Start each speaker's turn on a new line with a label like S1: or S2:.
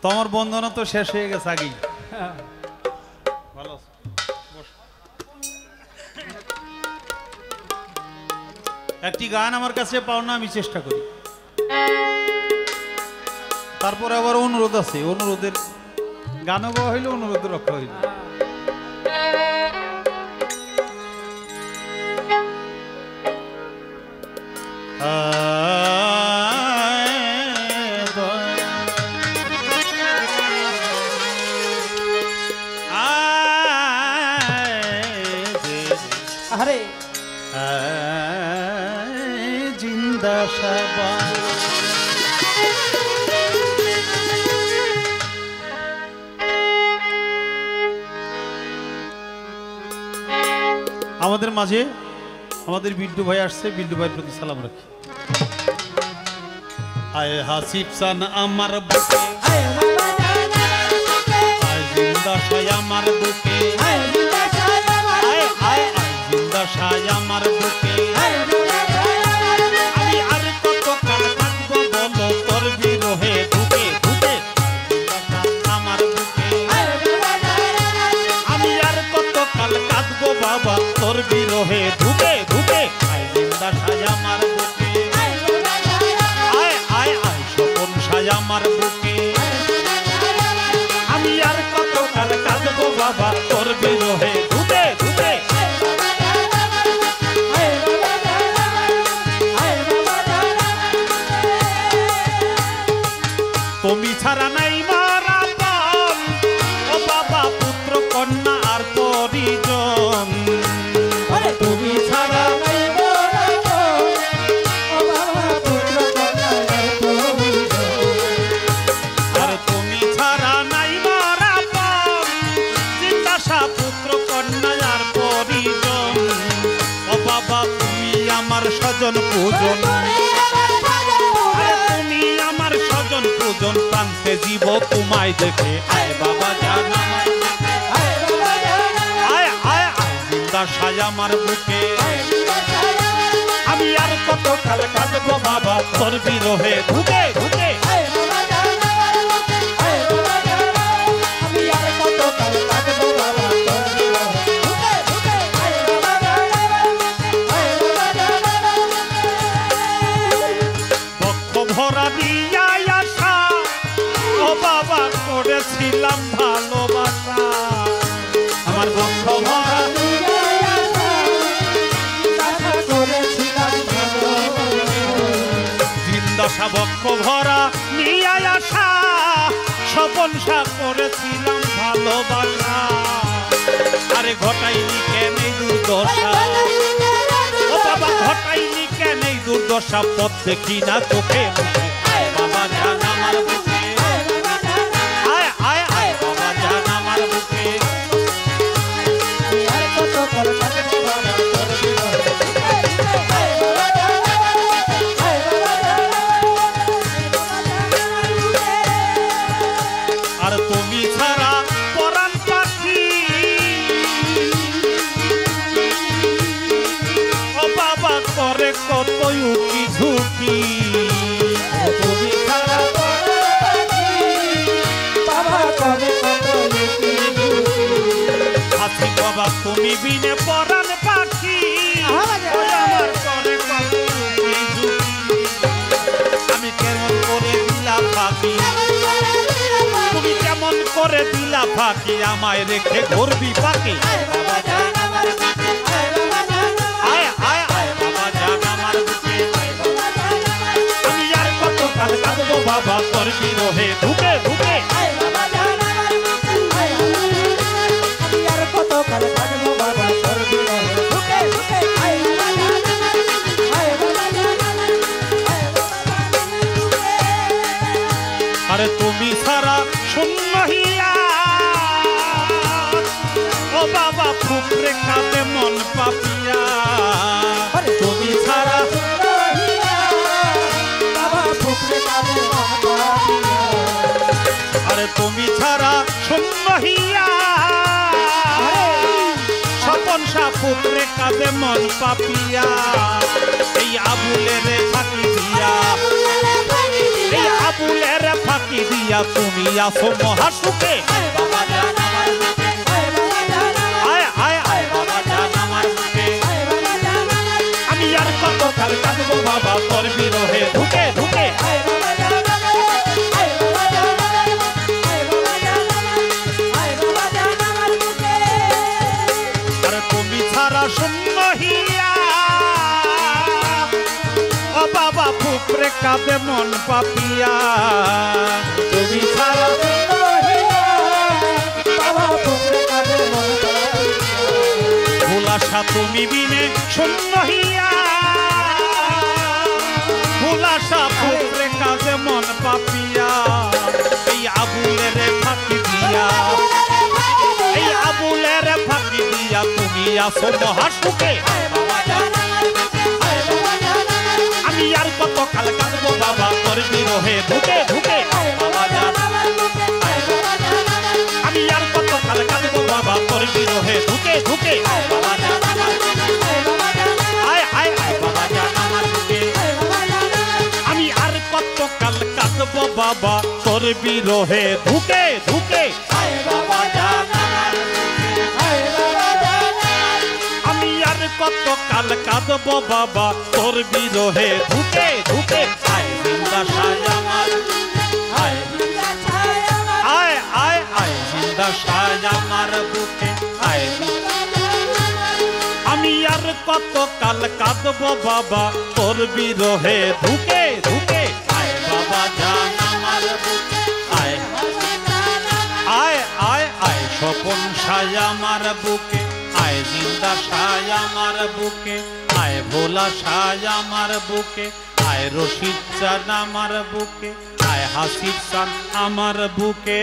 S1: তোমার বন্ধনা তো শেষ হয়ে গেছে আগেই। ভালো একটি গান আমার কাছে পাও না, আমি চেষ্টা করি। তারপরে আবার অনুরোধ আছে, অনুরোধের গানও গাওয়া হইলো, অনুরোধ রক্ষা হইল।
S2: আরে
S1: জিন্দা শাবা আমাদের মাঝে আমাদের বিল্টু ভাই আসছে, বিল্টু ভাইয়ের প্রতি সালাম রাখি। আয় হাসিব সান আমার বুকে, আয় জিন্দা শাহ আমার বুকে, আয় আয় জিন্দা শাহ আমার বুকে। আমি আর কত কাল থাকবো বলো তোর বিরহে ধুকে ধুকে আমার বুকে। আমি আর কত কাল কাঁদবো বাবা তোর বিরহে ধুকে ধুকে। আয় জিন্দা শাহ আমার বুকে, আয় আয় আয় স্বপন শাহ আমার বুকে। আমি আর কত কাল কাঁদবো বাবা তোর বিরহে ধুকে ধুকে। তুমি ছাড়া নাই মারা পাল ও বাবা পুত্র কন্যা আর পরিজন। তুমি ছাড়া নাই মারা পাল ও বাবা পুত্র কন্যা আর পরিজন। আর তুমি ছাড়া নাই মারা পাল জিন্দা শাহ পুত্র কন্যা আর পরিজন। ও বাবা তুমি আমার স্বজন পূজন, স্বজন পূজন প্রান্তে জীব তোমায় দেখে। আয় বাবা জান আমার বুকে, আয় আয় আয় জিন্দা শাহ আমার বুকে। আমি আর কত কাল কাঁদবো বাবা তোর বিরহে ধুকে ধুকে। আমি আর কত কাল কাঁদবো বাবা তোর বিরহে ধুকে ধুকে। বক্ষ ভরা দিয়া বাবা করেছিলাম ভালোবাসা, আমার বক্ষ ভরা জিন্দা শাহ বক্ষ ভরা নিয়ে আসা স্বপন শাহ করেছিলাম ভালোবাসা। আরে ঘটাইনি কেন এই দুর্দশা ও বাবা, ঘটাইনি কেন এই দুর্দশা পথ দেখি না চোখে মুখে। বাবা জান আমার বুকে, আর তুমি ছাড়া পরাণ পাখি ও বাবা করে কত উকি ঝুঁকি। তুমি ছাড়া বাবা করে কত উকি ঝুঁকি। আছি বাবা তুমি বিনে পরাণ পাখি আমার করে কত উকি ঝুঁকি। আমি কেমন করে দিলা পাখি, তুমি কেমন করে দিলা ফাঁকি আমায় রেখে ঘুরবি পাখি। আয় আয় আয় বাবা জান আমার বুকে। আমি আর কত কাল কাঁদবো বাবা তোর বিরহে ধুকে ধুকে। আমি আর কত কাল কাঁদবো বাবা তোর বিরহে ধুকে ধুকে। আরে তুমি ছাড়া শূন্য হিয়া ও বাবা ফুকরে কাঁদে মন পাপিয়া। তুমি ছাড়া আরে তুমি ছাড়া শূন্য হিয়া স্বপন শাহ পুত্রে কাঁদে মন পাপিয়া। এই আবুলের ফাঁকি দিয়া, এই আবুলের ফাঁকি ফাঁকি দিয়া তুমি আসো মহাসুখে আয় আয় আয় বাবা জান আমার বুকে আমি আর কত কাল কাঁদবো বাবা তোর বিরহে ঢুকে ঢুকে আর তুমি ছাড়া শূন্য হিয়া ও বাবা ফুকরে কাঁদে মন পাপিয়া তুমি ছাড়া ভুলাসা তুমি বিনে শূন্য হিয়া ভুলাসা ফুকরে কাঁদে মন পাপিয়া এই আবুলের ফাঁকি দিয়া এই আবুলের ফাঁকি দিয়া তুমি আসো মহাসুখে আমি আর কত কাল কাঁদবো বাবা তোর বিরহে ঢুকে ঢুকে আমি আর কত কাল কাঁদবো বাবা তোর বিরহে ঢুকে ঢুকে আয় আয় আয় বাবা জান আমার বুকে আমি আর কত কাল কাঁদবো বাবা তোর বিরহে ঢুকে ঢুকে আমি আর কত কাল কাঁদবো বাবা তোর বিরহে ঢুকে ঢুকে আয় জিন্দা সায় আমার আয় আয় আয় আয় জিন্দা সায় আমার বুকে আয় আমি আর কত কাল কাঁদবো বাবা তোর বিরহে ঢুকে ঢুকে আয় বাবা জান আমার বুকে আয় আয় আয় আয় স্বপন সায় আমার বুকে আয় জিন্দা সায় আমার বুকে আয় ভোলা সায় আমার বুকে আয় রশিদ চান আমার বুকে আয় হাসিব চান আমার বুকে।